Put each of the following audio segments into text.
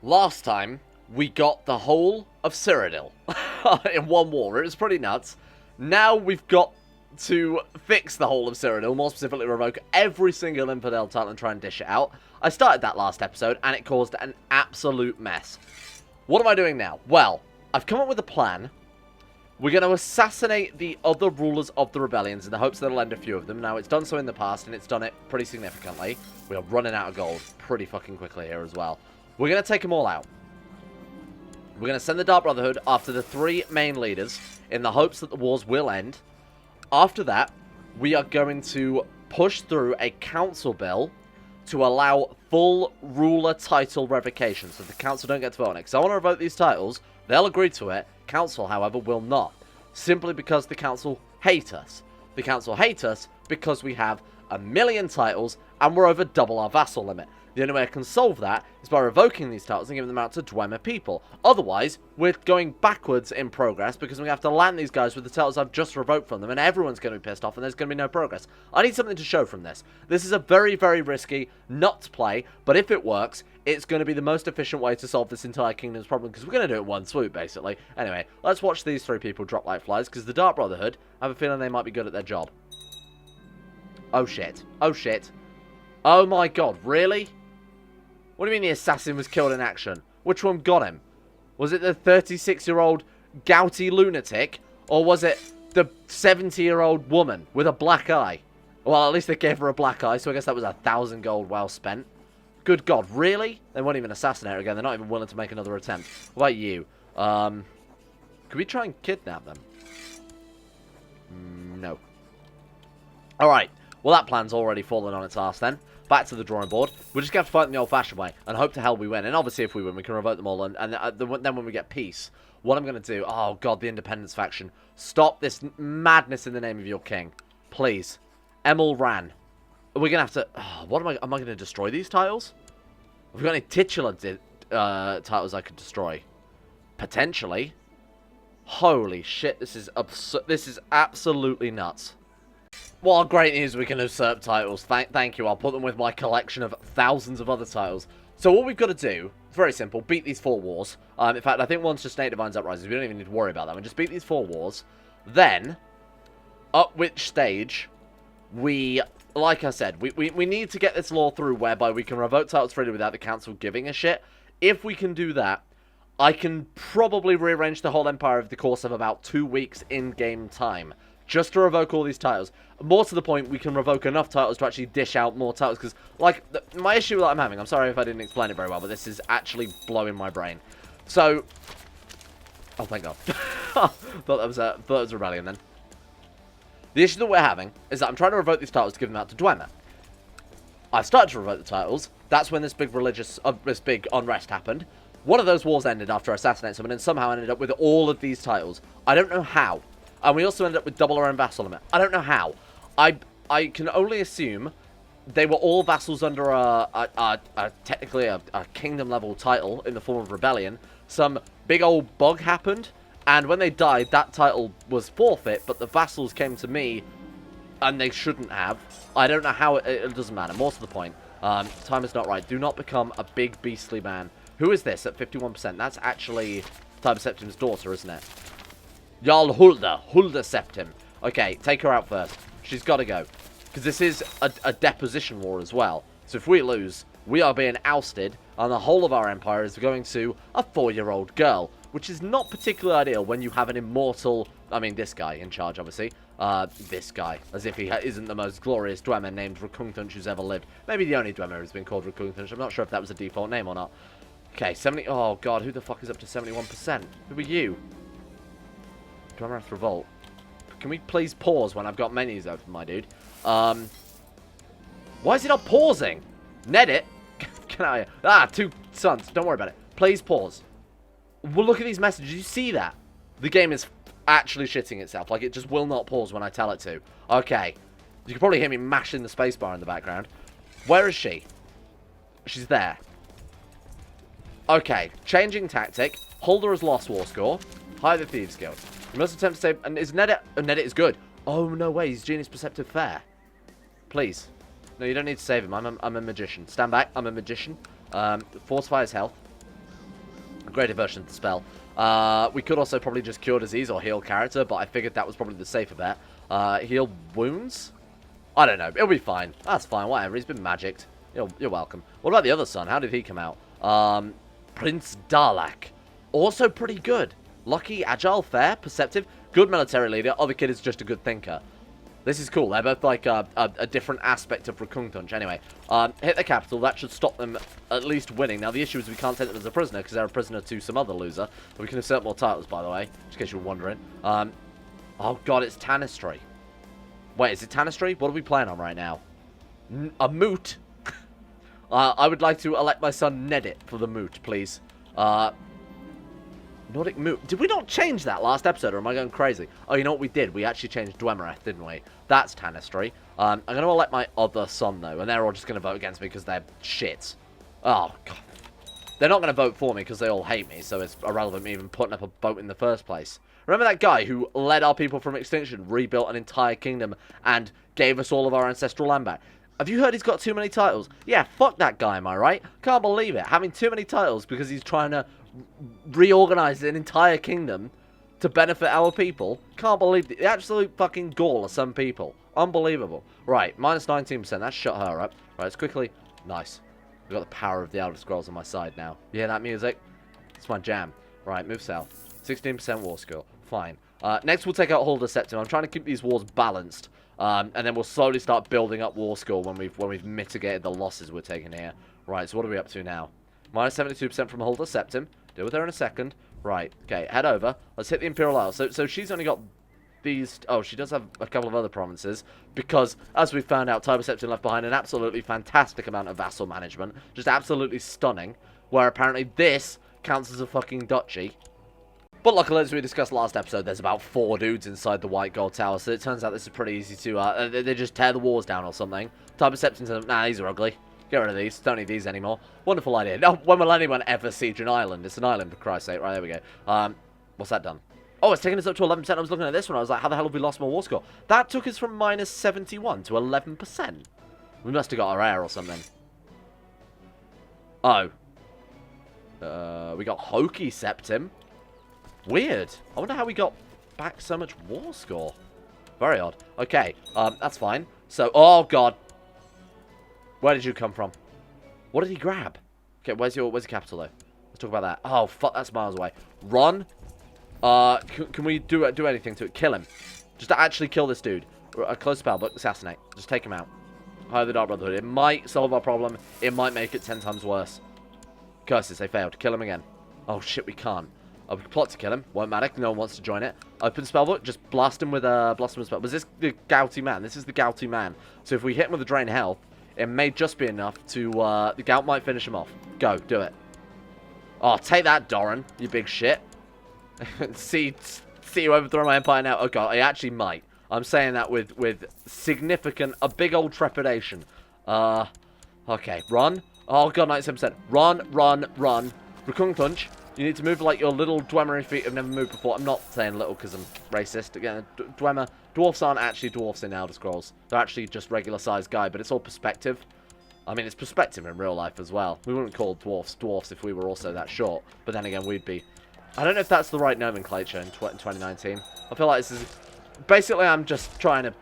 Last time, we got the whole of Cyrodiil in one war. It was pretty nuts. Now we've got to fix the whole of Cyrodiil, more specifically revoke every single Infidel title and try and dish it out. I started that last episode, and it caused an absolute mess. What am I doing now? Well, I've come up with a plan. We're going to assassinate the other rulers of the rebellions in the hopes that it'll end a few of them. Now, it's done so in the past, and it's done it pretty significantly. We are running out of gold pretty fucking quickly here as well. We're going to take them all out. We're going to send the Dark Brotherhood after the three main leaders in the hopes that the wars will end. After that, we are going to push through a council bill to allow full ruler title revocation, so the council don't get to vote on it. Because I want to revoke these titles, they'll agree to it. Council, however, will not. Simply because the council hate us. The council hate us because we have 1 million titles and we're over double our vassal limit. The only way I can solve that is by revoking these titles and giving them out to Dwemer people. Otherwise, we're going backwards in progress because we have to land these guys with the titles I've just revoked from them, and everyone's going to be pissed off and there's going to be no progress. I need something to show from this. This is a very, very risky not to play, but if it works, it's going to be the most efficient way to solve this entire kingdom's problem because we're going to do it in one swoop, basically. Anyway, let's watch these three people drop like flies because the Dark Brotherhood, I have a feeling they might be good at their job. Oh shit. Oh shit. Oh my god, really? What do you mean the assassin was killed in action? Which one got him? Was it the 36-year-old gouty lunatic? Or was it the 70-year-old woman with a black eye? Well, at least they gave her a black eye, so I guess that was 1,000 gold well spent. Good god, really? They won't even assassinate her again. They're not even willing to make another attempt. What about you? Could we try and kidnap them? No. Alright. Well, that plan's already fallen on its arse then. Back to the drawing board. We're just going to have to fight them the old-fashioned way and hope to hell we win. And obviously, if we win, we can revoke them all. And then when we get peace, what I'm going to do... Oh, God, the independence faction. Stop this madness in the name of your king. Please. Emil Ran. We're going to have to... Oh, what am I going to destroy these tiles? Have we got any titular titles I could destroy? Potentially. Holy shit, this is absurd. This is absolutely nuts. Well, great news, we can usurp titles. Thank you. I'll put them with my collection of thousands of other titles. So what we've got to do, very simple, beat these 4 wars. In fact, I think one's just Snake Divine's Uprisings. We don't even need to worry about that. We just beat these 4 wars. Then, up which stage, like I said, we need to get this law through whereby we can revoke titles freely without the council giving a shit. If we can do that, I can probably rearrange the whole empire over the course of about 2 weeks in-game time. Just to revoke all these titles. More to the point, we can revoke enough titles to actually dish out more titles. Because, like, my issue that I'm having, I'm sorry if I didn't explain it very well, but this is actually blowing my brain. So, oh, thank God. thought that was a rebellion then. The issue that we're having is that I'm trying to revoke these titles to give them out to Dwemer. I've started to revoke the titles. That's when this big this big unrest happened. One of those wars ended after I assassinated someone and somehow ended up with all of these titles. I don't know how. And we also ended up with double our own vassal limit. I don't know how. I can only assume they were all vassals under technically a kingdom-level title in the form of rebellion. Some big old bug happened, and when they died, that title was forfeit, but the vassals came to me, and they shouldn't have. I don't know how, it doesn't matter. More to the point. Time is not right. Do not become a big beastly man. Who is this at 51%? That's actually Tiber Septim's daughter, isn't it? Jarl Hulda Septim. Okay, take her out first. She's got to go. Because this is a deposition war as well. So if we lose, we are being ousted, and the whole of our empire is going to a 4-year-old girl. Which is not particularly ideal when you have an immortal... I mean, this guy in charge, obviously. This guy. As if he isn't the most glorious Dwemer named Rkungtunch who's ever lived. Maybe the only Dwemer who's been called Rkungtunch. I'm not sure if that was a default name or not. Okay, 70... Oh, God, who the fuck is up to 71%? Who are you? Dwemer have to revolt. Can we please pause when I've got menus open, my dude? Why is it not pausing? Net it. Can I... Ah, 2 sons. Don't worry about it. Please pause. Well, look at these messages. You see that? The game is actually shitting itself. Like, it just will not pause when I tell it to. Okay. You can probably hear me mashing the spacebar in the background. Where is she? She's there. Okay. Changing tactic. Holder has lost war score. Hire the Thieves Guild. You must attempt to save... And is Nedit... Oh, Nedit is good. Oh, no way. He's Genius Perceptive Fair. Please. No, you don't need to save him. I'm a magician. Stand back. I'm a magician. Fortify his health. Greater version of the spell. We could also probably just cure disease or heal character, but I figured that was probably the safer bet. Heal wounds? I don't know. It'll be fine. That's fine. Whatever. He's been magicked. You're welcome. What about the other son? How did he come out? Prince Darlak. Also pretty good. Lucky, agile, fair, perceptive. Good military leader. Other kid is just a good thinker. This is cool. They're both like a different aspect of Rkungtunch. Anyway, hit the capital. That should stop them at least winning. Now, the issue is we can't take them as a prisoner because they're a prisoner to some other loser. But we can assert more titles, by the way, just in case you were wondering. Oh, God, it's Tanistry. Wait, is it Tanistry? What are we playing on right now? A moot? I would like to elect my son Nedit for the moot, please. Nordic moot. Did we not change that last episode, or am I going crazy? Oh, you know what we did? We actually changed Dwemer, didn't we? That's Tanistry. I'm going to elect my other son, though, and they're all just going to vote against me because they're shit. Oh, God. They're not going to vote for me because they all hate me, so it's irrelevant me even putting up a vote in the first place. Remember that guy who led our people from extinction, rebuilt an entire kingdom, and gave us all of our ancestral land back? Have you heard he's got too many titles? Yeah, fuck that guy, am I right? Can't believe it. Having too many titles because he's trying to reorganize an entire kingdom to benefit our people. Can't believe the absolute fucking gall of some people. Unbelievable. Right, minus 19%. That shut her up. Right, let's quickly... Nice. We've got the power of the Elder Scrolls on my side now. You hear that music? It's my jam. Right, move south. 16% war score. Fine. Next, we'll take out Holder Septim. I'm trying to keep these wars balanced. And then we'll slowly start building up war score when we've mitigated the losses we're taking here. Right, so what are we up to now? Minus 72% from Holder Septim. Deal with her in a second. Right, okay, head over. Let's hit the Imperial Isle. So she's only got these... Oh, she does have a couple of other provinces. Because, as we found out, Tiber Septim left behind an absolutely fantastic amount of vassal management. Just absolutely stunning. Where apparently this counts as a fucking duchy. But luckily, as we discussed last episode, there's about 4 dudes inside the White Gold Tower. So it turns out this is pretty easy to... they just tear the walls down or something. Tiber Septim says, nah, these are ugly. Get rid of these. Don't need these anymore. Wonderful idea. No, when will anyone ever siege an island? It's an island, for Christ's sake. Right, there we go. What's that done? Oh, it's taken us up to 11%. I was looking at this one. I was like, how the hell have we lost more war score? That took us from minus 71 to 11%. We must have got our heir or something. Oh. We got Hokey Septim. Weird. I wonder how we got back so much war score. Very odd. Okay, that's fine. So, oh, God. Where did you come from? What did he grab? Okay, where's your capital, though? Let's talk about that. Oh, fuck, that's miles away. Run. Can we do anything to it? Kill him. Just to actually kill this dude. A close spell, but assassinate. Just take him out. Hire the Dark Brotherhood. It might solve our problem. It might make it 10 times worse. Curses, they failed. Kill him again. Oh, shit, we can't. We can plot to kill him. Won't matter. No one wants to join it. Open spellbook. Just blast him with a spell. Was this the Gouty Man? This is the Gouty Man. So if we hit him with a Drain Health, it may just be enough to... the Gout might finish him off. Go. Do it. Oh, take that, Doran. You big shit. see you overthrow my empire now. Oh, God. I actually might. I'm saying that with significant... A big old trepidation. Okay. Run. Oh, God. 97%. Run. Rkungtunch. You need to move like your little Dwemer feet have never moved before. I'm not saying little because I'm racist. Again, dwarfs aren't actually dwarfs in Elder Scrolls. They're actually just regular-sized guy, but it's all perspective. I mean, it's perspective in real life as well. We wouldn't call dwarfs if we were also that short. But then again, we'd be... I don't know if that's the right nomenclature in 2019. I feel like this is... Basically, I'm just trying to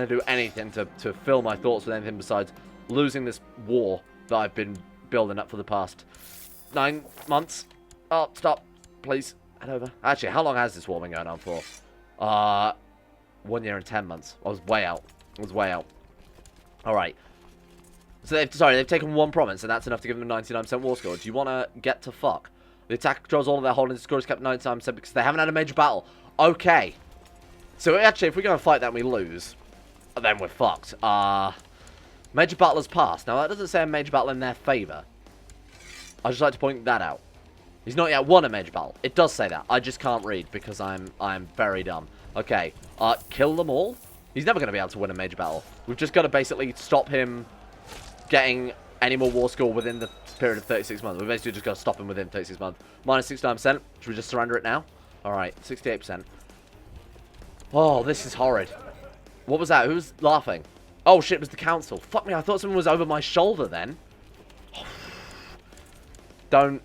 do anything to fill my thoughts with anything besides losing this war that I've been building up for the past 9 months. Oh, stop. Please. Head over. Actually, how long has this war been going on for? 1 year and 10 months. I was way out. Alright. So they've taken 1 province, and that's enough to give them a 99% war score. Do you want to get to fuck? The attack controls all of their holdings. The score is kept 99% because they haven't had a major battle. Okay. So actually, if we go and fight that and we lose, then we're fucked. Major battle has passed. Now, that doesn't say a major battle in their favour. I'd just like to point that out. He's not yet won a major battle. It does say that. I just can't read because I'm very dumb. Okay. Kill them all? He's never going to be able to win a major battle. We've just got to basically stop him getting any more war score within the period of 36 months. We've basically just got to stop him within 36 months. Minus 69%. Should we just surrender it now? Alright. 68%. Oh, this is horrid. What was that? Who was laughing? Oh, shit. It was the council. Fuck me. I thought someone was over my shoulder then. Don't...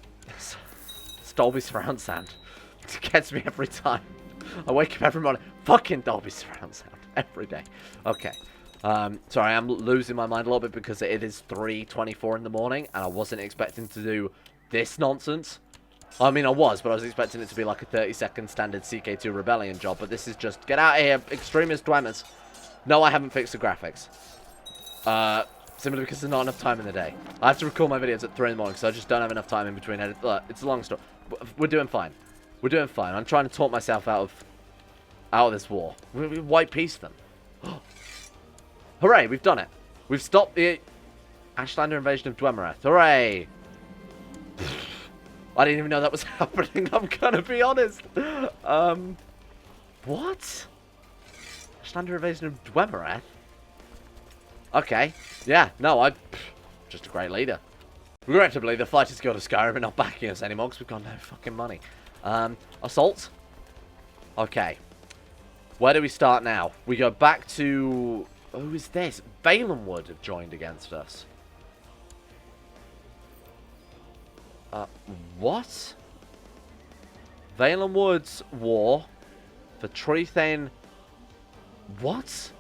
It's Dolby surround sound. It gets me every time. I wake up every morning. Fucking Dolby surround sound. Every day. Okay. Sorry, I'm losing my mind a little bit because it is 3:24 in the morning and I wasn't expecting to do this nonsense. I mean, I was, but I was expecting it to be like a 30-second standard CK2 Rebellion job, but this is just, get out of here, extremist Dwemers. No, I haven't fixed the graphics. Simply because there's not enough time in the day. I have to record my videos at 3 in the morning, so I just don't have enough time in between edits. It's a long story. We're doing fine. We're doing fine. I'm trying to talk myself out of this war. We white peace them. Hooray, we've done it. We've stopped the Ashlander invasion of Dwemer. Hooray! I didn't even know that was happening, I'm gonna be honest. What? Ashlander invasion of Dwemer? Okay. Yeah, no, just a great leader. Regrettably, the Fighters Guild of Skyrim are not backing us anymore because we've got no fucking money. Assault? Okay. Where do we start now? We go back to... Who is this? Valenwood have joined against us. What? Valenwood's war for Trethane... What?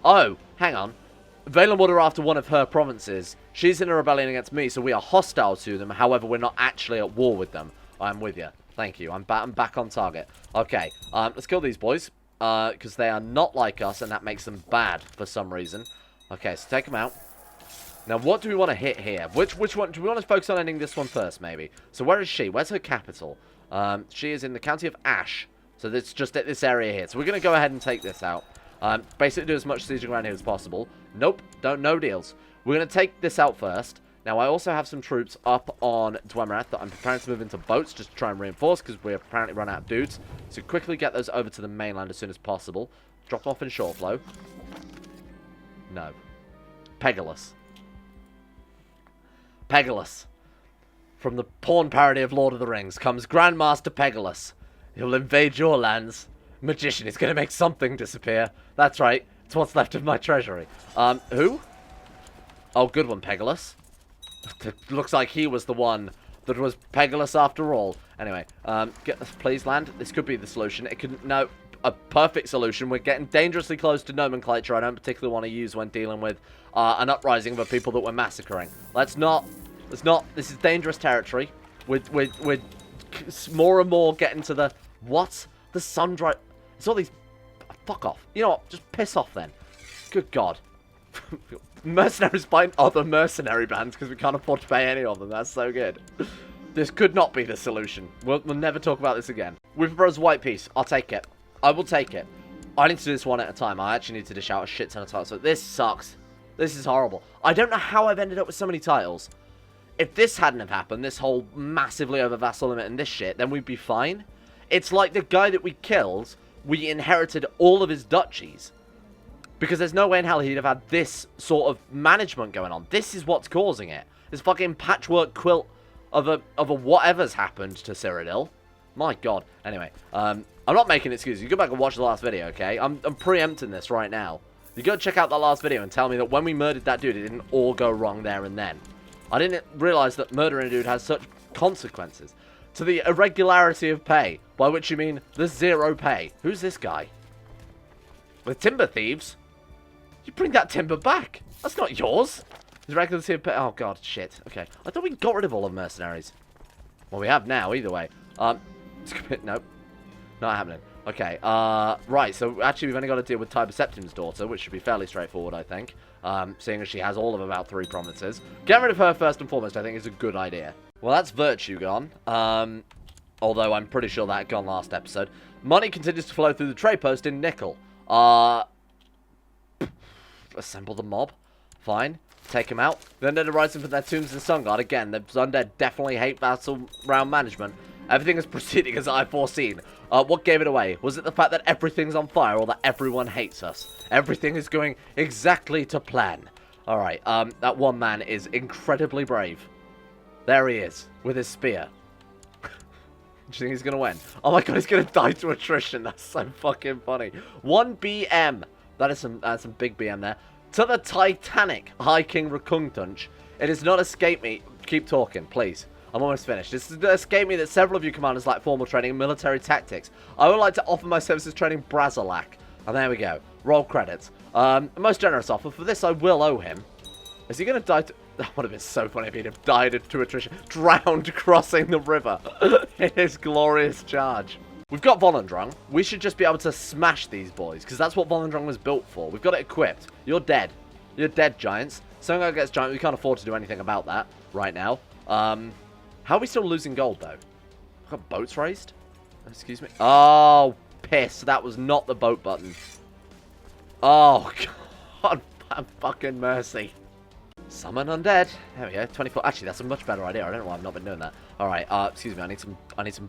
Oh, hang on. Valenwood are after one of her provinces. She's in a rebellion against me, so we are hostile to them. However, we're not actually at war with them. I'm with you. Thank you. I'm back on target. Okay, let's kill these boys. Because they are not like us, and that makes them bad for some reason. Okay, so take them out. Now, what do we want to hit here? Which one? Do we want to focus on ending this one first, maybe? So, where is she? Where's her capital? She is in the county of Ash. So, it's just at this area here. So, we're going to go ahead and take this out. Basically, do as much sieging around here as possible. Nope, no deals. We're going to take this out first. Now, I also have some troops up on Dwemer that I'm preparing to move into boats just to try and reinforce because we're apparently run out of dudes. So, quickly get those over to the mainland as soon as possible. Drop them off in short flow. No. Pegulus. Pegulus. From the porn parody of Lord of the Rings comes Grandmaster Pegulus. He'll invade your lands. Magician is going to make something disappear. That's right. It's what's left of my treasury. Who? Oh, good one, Pegulus. Looks like he was the one that was Pegulus after all. Anyway, please land. This could be the solution. It could... No, a perfect solution. We're getting dangerously close to nomenclature I don't particularly want to use when dealing with an uprising of people that we're massacring. Let's not... This is dangerous territory. We're more and more getting to the... What? The sun-dry... It's all these... Fuck off. You know what? Just piss off then. Good God. Mercenaries buying other mercenary bands because we can't afford to pay any of them. That's so good. This could not be the solution. We'll never talk about this again. With Bros White Peace. I'll take it. I will take it. I need to do this one at a time. I actually need to dish out a shit ton of titles. So this sucks. This is horrible. I don't know how I've ended up with so many titles. If this hadn't have happened, this whole massively over vassal limit and this shit, then we'd be fine. It's like the guy that we killed, we inherited all of his duchies. Because there's no way in hell he'd have had this sort of management going on. This is what's causing it. This fucking patchwork quilt of a whatever's happened to Cyrodiil. My God. Anyway, I'm not making excuses. You go back and watch the last video, okay? I'm preempting this right now. You go check out that last video and tell me that when we murdered that dude, it didn't all go wrong there and then. I didn't realize that murdering a dude has such consequences. To the irregularity of pay, by which you mean the zero pay. Who's this guy? The timber thieves? You bring that timber back. That's not yours. Is regularity of pay? Oh, God, shit. Okay. I thought we got rid of all of mercenaries. Well, we have now, either way. Nope. Not happening. Okay, right, so actually we've only got to deal with Tiber Septim's daughter, which should be fairly straightforward, I think. Seeing as she has all of about 3 provinces. Getting rid of her first and foremost, I think, is a good idea. Well, that's virtue gone. Although I'm pretty sure that had gone last episode. Money continues to flow through the trade post in Nickel. Assemble the mob. Fine. Take them out. The undead are rising from their tombs in Sunguard. Again, the undead definitely hate vassal round management. Everything is proceeding as I foreseen. What gave it away? Was it the fact that everything's on fire or that everyone hates us? Everything is going exactly to plan. Alright, that one man is incredibly brave. There he is, with his spear. Do you think he's going to win? Oh my God, he's going to die to attrition. That's so fucking funny. 1 BM. That is some big BM there. To the Titanic, High King Rkungtunch. It has not escaped me. Keep talking, please. I'm almost finished. This gave me that several of you commanders like formal training in military tactics. I would like to offer my services training Brazilak. And there we go. Roll credits. Most generous offer. For this, I will owe him. Is he going to die to... That would have been so funny if he'd have died to attrition. Drowned crossing the river in his glorious charge. We've got Volendrung. We should just be able to smash these boys, because that's what Volendrung was built for. We've got it equipped. You're dead. You're dead, giants. Someone gets giant. We can't afford to do anything about that right now. How are we still losing gold, though? We've got boats raised? Excuse me? Oh, piss. That was not the boat button. Oh, God. Fucking mercy. Summon undead. There we go. 24. Actually, that's a much better idea. I don't know why I've not been doing that. All right. Excuse me. I need some.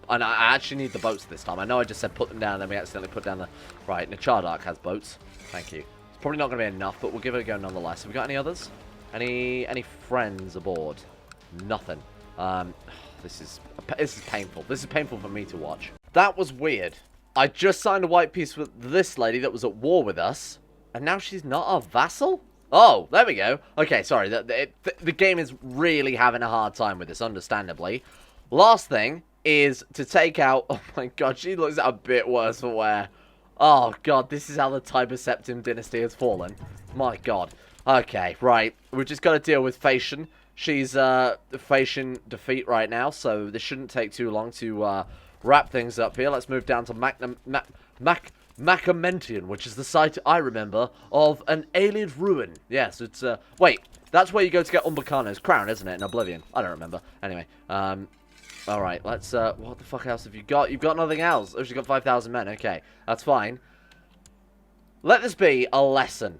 And I actually need the boats this time. I know I just said put them down, and then we accidentally put down the. Right. Nachardark has boats. Thank you. It's probably not going to be enough, but we'll give it a go nonetheless. Have we got any others? Any friends aboard? Nothing. This is painful. This is painful for me to watch. That was weird. I just signed a white peace with this lady that was at war with us, and now she's not our vassal? Oh, there we go. Okay, sorry. The game is really having a hard time with this, understandably. Last thing is to take out... Oh my god, she looks a bit worse for wear. Oh god, this is how the Tiber Septim dynasty has fallen. My god. Okay, right. We've just got to deal with Phasian. She's Phasian defeat right now, so this shouldn't take too long to wrap things up here. Let's move down to Macamentian, which is the site I remember of an alien ruin. Yes, it's wait, that's where you go to get Umbacano's crown, isn't it? In Oblivion. I don't remember. Anyway, alright, let's what the fuck else have you got? You've got nothing else. Oh, she's got 5,000 men. Okay, that's fine. Let this be a lesson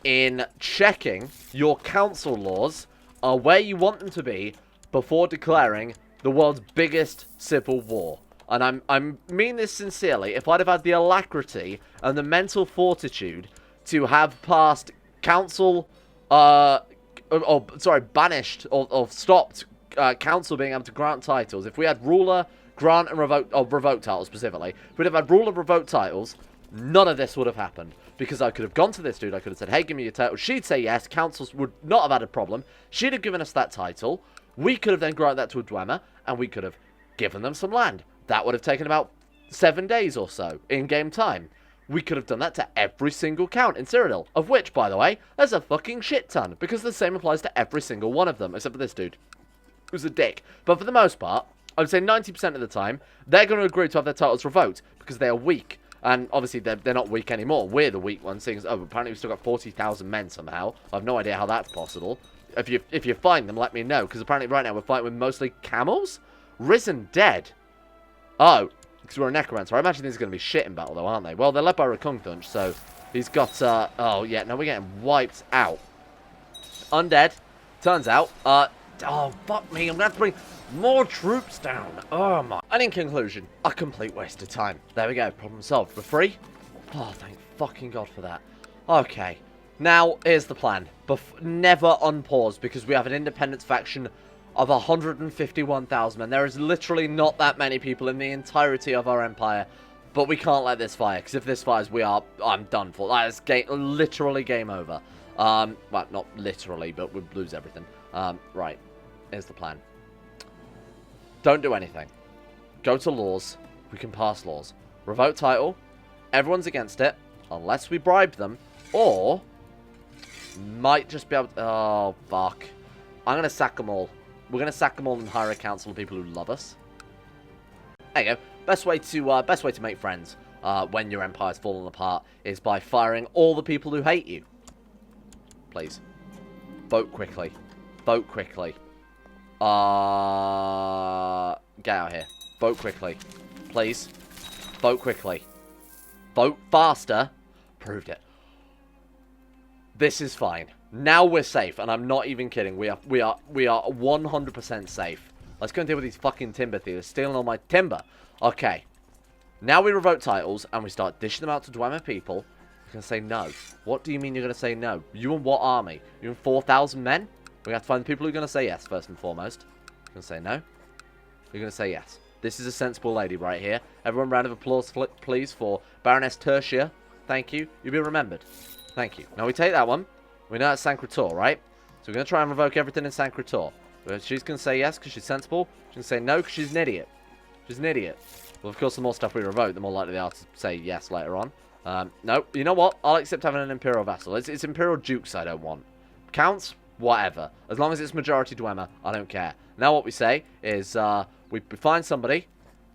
in checking your council laws are where you want them to be before declaring the world's biggest civil war. And I mean this sincerely. If I'd have had the alacrity and the mental fortitude to have passed council, banished or stopped council being able to grant titles. If we had ruler, grant, and revoke titles specifically, if we'd have had ruler, revoke titles, none of this would have happened. Because I could have gone to this dude, I could have said, hey, give me your title. She'd say yes, councils would not have had a problem. She'd have given us that title. We could have then granted that to a Dwemer, and we could have given them some land. That would have taken about 7 days or so in-game time. We could have done that to every single count in Cyrodiil, of which, by the way, there's a fucking shit ton, because the same applies to every single one of them, except for this dude, who's a dick. But for the most part, I would say 90% of the time, they're going to agree to have their titles revoked, because they are weak. And obviously, they're not weak anymore. We're the weak ones, seeing as, oh, apparently we've still got 40,000 men somehow. I have no idea how that's possible. If you find them, let me know, because apparently right now we're fighting with mostly camels? Risen dead. Oh, because we're a necromancer. I imagine these are going to be shit in battle, though, aren't they? Well, they're led by Rkungtunch, so he's got, oh, yeah, no, we're getting wiped out. Undead, turns out, oh, fuck me, I'm going to have to bring more troops down. Oh, my. And in conclusion, a complete waste of time. There we go, problem solved. We're free. Oh, thank fucking God for that. Okay, now, here's the plan. Never unpause, because we have an independence faction of 151,000 men. There is literally not that many people in the entirety of our empire, but we can't let this fire, because if this fires, I'm done for. That is literally game over. Well, not literally, but we'd lose everything. Right, here's the plan. Don't do anything. Go to laws. We can pass laws. Revoke title. Everyone's against it, unless we bribe them, or might just be able to... Oh, fuck. I'm going to sack them all. We're going to sack them all and hire a council of people who love us. There you go. Best way to make friends when your empire's fallen apart is by firing all the people who hate you. Please. Vote quickly. Vote quickly. Get out of here. Vote quickly. Please. Vote quickly. Vote faster. Proved it. This is fine. Now we're safe, and I'm not even kidding. We are 100% safe. Let's go and deal with these fucking timber thieves stealing all my timber. Okay. Now we revoke titles, and we start dishing them out to Dwemer people. You're going to say no. What do you mean you're going to say no? You and what army? You and 4,000 men? We have to find the people who are going to say yes, first and foremost. You're going to say no? You're going to say yes. This is a sensible lady right here. Everyone, round of applause, please, for Baroness Tertia. Thank you. You'll be remembered. Thank you. Now we take that one. We know it's Sancretor, right? So we're going to try and revoke everything in Sancretor. She's going to say yes because she's sensible. She's going to say no because she's an idiot. She's an idiot. Well, of course, the more stuff we revoke, the more likely they are to say yes later on. No, you know what? I'll accept having an Imperial vassal. It's Imperial dukes I don't want. Counts? Whatever. As long as it's majority Dwemer, I don't care. Now what we say is we find somebody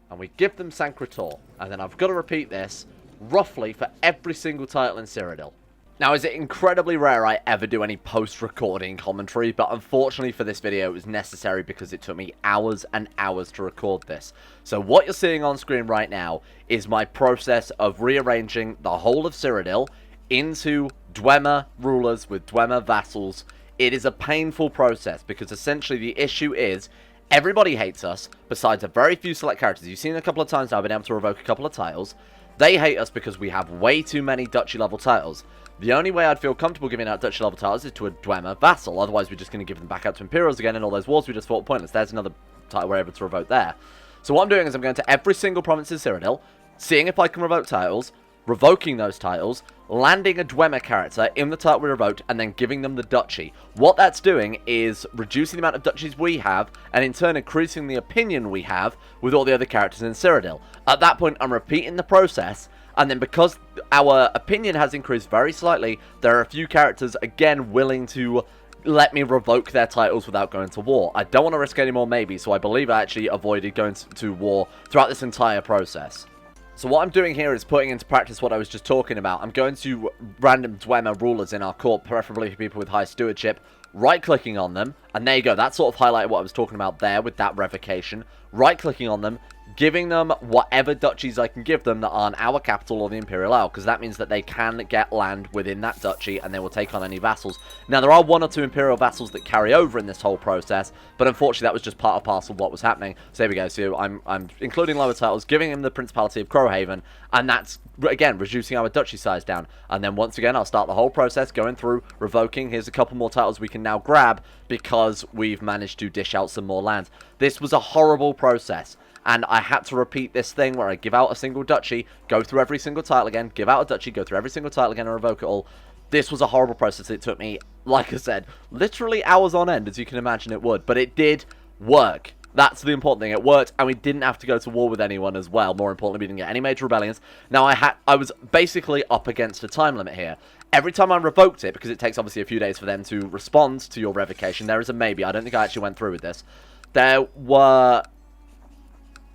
and we give them Sancretor. And then I've got to repeat this roughly for every single title in Cyrodiil. Now, is it incredibly rare I ever do any post-recording commentary, but unfortunately for this video it was necessary because it took me hours and hours to record this. So what you're seeing on screen right now is my process of rearranging the whole of Cyrodiil into Dwemer rulers with Dwemer vassals. It is a painful process because essentially the issue is everybody hates us besides a very few select characters. You've seen a couple of times now I've been able to revoke a couple of titles. They hate us because we have way too many duchy level titles. The only way I'd feel comfortable giving out duchy level titles is to a Dwemer vassal. Otherwise, we're just going to give them back out to Imperials again, and all those wars we just fought are pointless. There's another title we're able to revoke there. So what I'm doing is I'm going to every single province in Cyrodiil, seeing if I can revoke titles, revoking those titles, landing a Dwemer character in the title we revoked, and then giving them the duchy. What that's doing is reducing the amount of duchies we have, and in turn increasing the opinion we have with all the other characters in Cyrodiil. At that point, I'm repeating the process. And then because our opinion has increased very slightly, there are a few characters, again, willing to let me revoke their titles without going to war. I don't want to risk any more maybe, so I believe I actually avoided going to war throughout this entire process. So what I'm doing here is putting into practice what I was just talking about. I'm going to random Dwemer rulers in our court, preferably for people with high stewardship, right-clicking on them, and there you go, that sort of highlighted what I was talking about there with that revocation. Right-clicking on them, giving them whatever duchies I can give them that aren't our capital or the Imperial Isle, because that means that they can get land within that duchy and they will take on any vassals. Now, there are one or two Imperial vassals that carry over in this whole process, but unfortunately that was just part and parcel of what was happening. So there we go, so I'm including lower titles, giving him the Principality of Crowhaven, and that's, again, reducing our duchy size down. And then once again, I'll start the whole process, going through, revoking. Here's a couple more titles we can now grab because we've managed to dish out some more lands. This was a horrible process. And I had to repeat this thing where I give out a single duchy, go through every single title again, give out a duchy, go through every single title again, and revoke it all. This was a horrible process. It took me, like I said, literally hours on end, as you can imagine it would. But it did work. That's the important thing. It worked, and we didn't have to go to war with anyone as well. More importantly, we didn't get any major rebellions. Now, I was basically up against a time limit here. Every time I revoked it, because it takes obviously a few days for them to respond to your revocation, there is a maybe. I don't think I actually went through with this. There were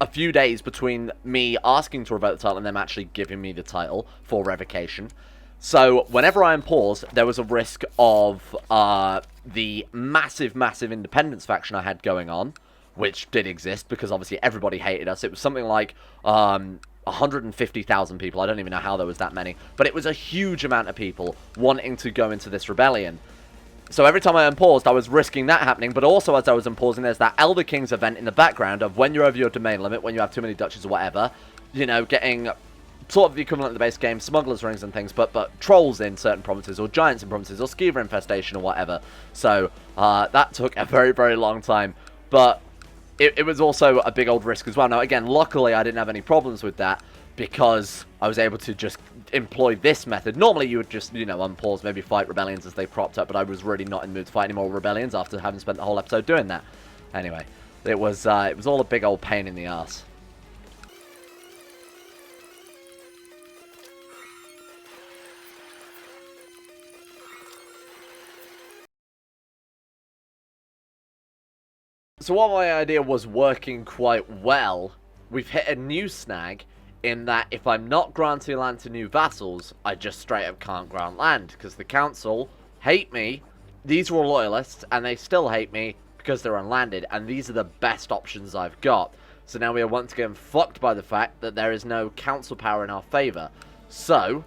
a few days between me asking to revoke the title and them actually giving me the title for revocation. So whenever I unpaused, there was a risk of the massive independence faction I had going on, which did exist because obviously everybody hated us. It was something like 150,000 people. I don't even know how there was that many, but it was a huge amount of people wanting to go into this rebellion. So every time I unpaused, I was risking that happening, but also as I was unpausing, there's that Elder Kings event in the background of when you're over your domain limit, when you have too many duchies or whatever, you know, getting sort of the equivalent of the base game, smugglers rings and things, but trolls in certain provinces, or giants in provinces, or skeever infestation or whatever. So that took a very long time, but it was also a big old risk as well. Now again, luckily I didn't have any problems with that, because I was able to just employ this method. Normally you would just, you know, unpause, maybe fight rebellions as they propped up, but I was really not in the mood to fight any more rebellions after having spent the whole episode doing that. Anyway, it was all a big old pain in the ass. So while my idea was working quite well, we've hit a new snag, in that if I'm not granting land to new vassals, I just straight up can't grant land, because the council hate me. These were loyalists, and they still hate me because they're unlanded, and these are the best options I've got. So now we are once again fucked by the fact that there is no council power in our favour. So,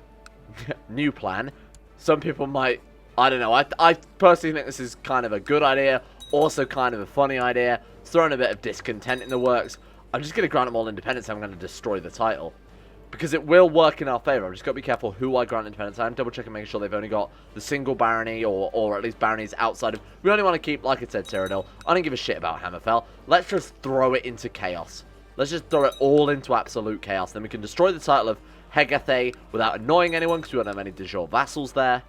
new plan. Some people might, I don't know, I personally think this is kind of a good idea, also kind of a funny idea. It's throwing a bit of discontent in the works. I'm just going to grant them all independence. I'm going to destroy the title, because it will work in our favour. I've just got to be careful who I grant independence. I'm double checking, making sure they've only got the single barony, or at least baronies outside of... We only want to keep, like I said, Cyrodiil. I don't give a shit about Hammerfell. Let's just throw it into chaos. Let's just throw it all into absolute chaos. Then we can destroy the title of Hegathay without annoying anyone, because we don't have any de jure vassals there.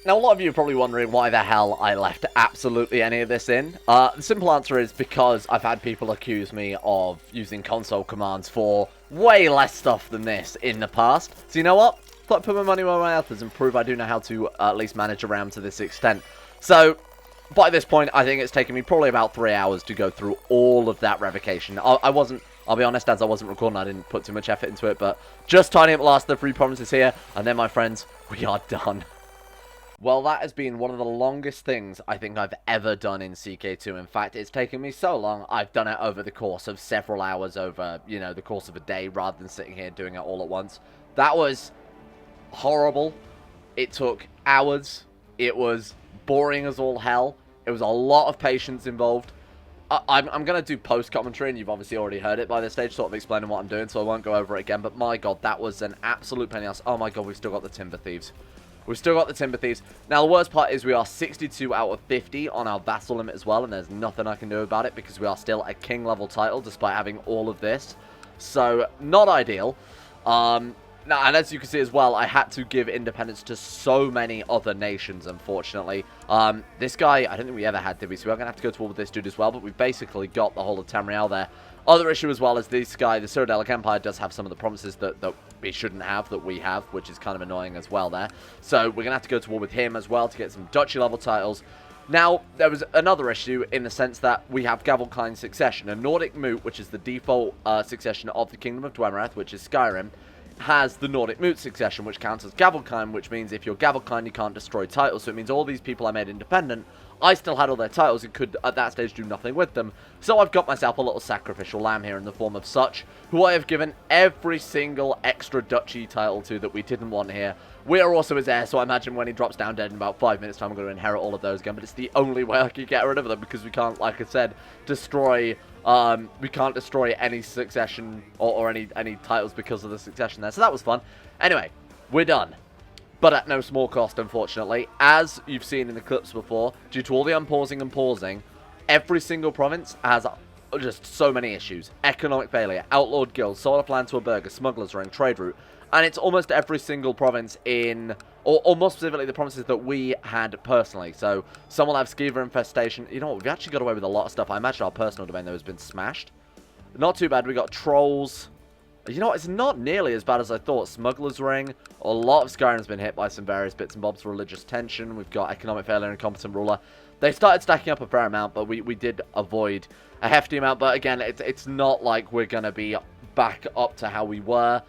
Now, a lot of you are probably wondering why the hell I left absolutely any of this in. The simple answer is because I've had people accuse me of using console commands for way less stuff than this in the past. So you know what? Thought I'd put my money where my mouth is and prove I do know how to at least manage a RAM to this extent. So, by this point, I think it's taken me probably about 3 hours to go through all of that revocation. I'll be honest, as I wasn't recording, I didn't put too much effort into it, but just tidying up the last of the 3 provinces here, and then, my friends, we are done. Well, that has been one of the longest things I think I've ever done in CK2. In fact, it's taken me so long, I've done it over the course of several hours over, you know, the course of a day, rather than sitting here doing it all at once. That was horrible. It took hours. It was boring as all hell. It was a lot of patience involved. I'm going to do post-commentary, and you've obviously already heard it by this stage, sort of explaining what I'm doing, so I won't go over it again. But my god, that was an absolute pain in the ass. Oh my god, we've still got the Timber Thieves. We've still got the Timber Thieves. Now, the worst part is we are 62 out of 50 on our vassal limit as well, and there's nothing I can do about it because we are still a king-level title despite having all of this. So, not ideal. Now, and as you can see as well, I had to give independence to so many other nations, unfortunately. This guy, I don't think we ever had, did we? So we're going to have to go to war with this dude as well, but we've basically got the whole of Tamriel there. Other issue as well is this guy, the Cyrodiilic Empire, does have some of the promises that we shouldn't have, that we have, which is kind of annoying as well there. So we're going to have to go to war with him as well to get some duchy-level titles. Now, there was another issue in the sense that we have Gavelkind succession. A Nordic Moot, which is the default succession of the Kingdom of Dwemer, which is Skyrim, has the Nordic Moot succession, which counts as Gavelkind, which means if you're Gavelkind, you can't destroy titles. So it means all these people I made independent, I still had all their titles and could, at that stage, do nothing with them. So I've got myself a little sacrificial lamb here in the form of Such, who I have given every single extra duchy title to that we didn't want here. We are also his heir, so I imagine when he drops down dead in about 5 minutes time, I'm going to inherit all of those again. But it's the only way I can get rid of them, because we can't, like I said, destroy... we can't destroy any succession or any titles because of the succession there. So that was fun. Anyway, we're done. But at no small cost, unfortunately. As you've seen in the clips before, due to all the unpausing and pausing, every single province has just so many issues. Economic failure, outlawed guilds, sold off land to a burger, smuggler's ring, trade route. And it's almost every single province in... Or more specifically, the provinces that we had personally. So, some will have skeever infestation. You know what? We've actually got away with a lot of stuff. I imagine our personal domain, though, has been smashed. Not too bad. We got trolls. You know what? It's not nearly as bad as I thought. Smuggler's ring. A lot of Skyrim's been hit by some various bits and bobs. Religious tension. We've got economic failure and incompetent ruler. They started stacking up a fair amount, but we did avoid a hefty amount. But again, it's not like we're going to be back up to how we were.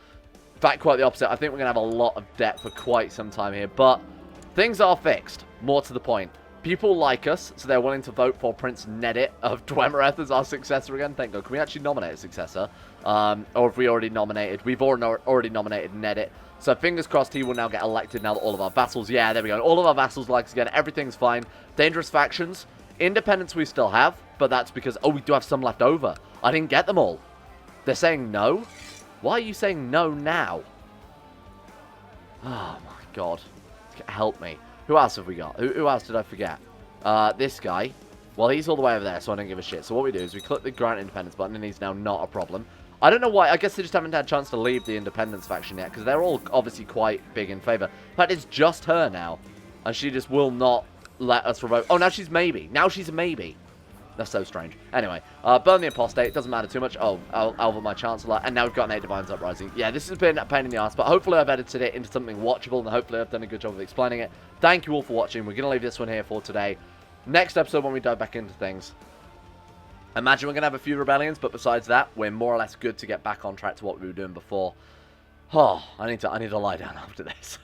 In fact, quite the opposite. I think we're going to have a lot of debt for quite some time here. But things are fixed. More to the point. People like us, so they're willing to vote for Prince Nedit of Dwemer as our successor again. Thank God. Can we actually nominate a successor? Or have we already nominated? We've already nominated Nedit. So fingers crossed he will now get elected now that all of our vassals... Yeah, there we go. All of our vassals like us again. Everything's fine. Dangerous factions. Independence we still have, but that's because... Oh, we do have some left over. I didn't get them all. They're saying no? Why are you saying no now? Oh, my God. Help me. Who else have we got? Who else did I forget? This guy. Well, he's all the way over there, so I don't give a shit. So what we do is we click the Grant Independence button, and he's now not a problem. I don't know why. I guess they just haven't had a chance to leave the Independence faction yet, because they're all obviously quite big in favor. In fact, it's just her now, and she just will not let us revoke. Oh, now she's maybe. Now she's a maybe. That's so strange. Anyway, burn the Apostate. Doesn't matter too much. Oh, Alva, my Chancellor. And now we've got an 8 Divines Uprising. Yeah, this has been a pain in the ass, but hopefully I've edited it into something watchable, and hopefully I've done a good job of explaining it. Thank you all for watching. We're going to leave this one here for today. Next episode, when we dive back into things, imagine we're going to have a few rebellions, but besides that, we're more or less good to get back on track to what we were doing before. Oh, I need to lie down after this.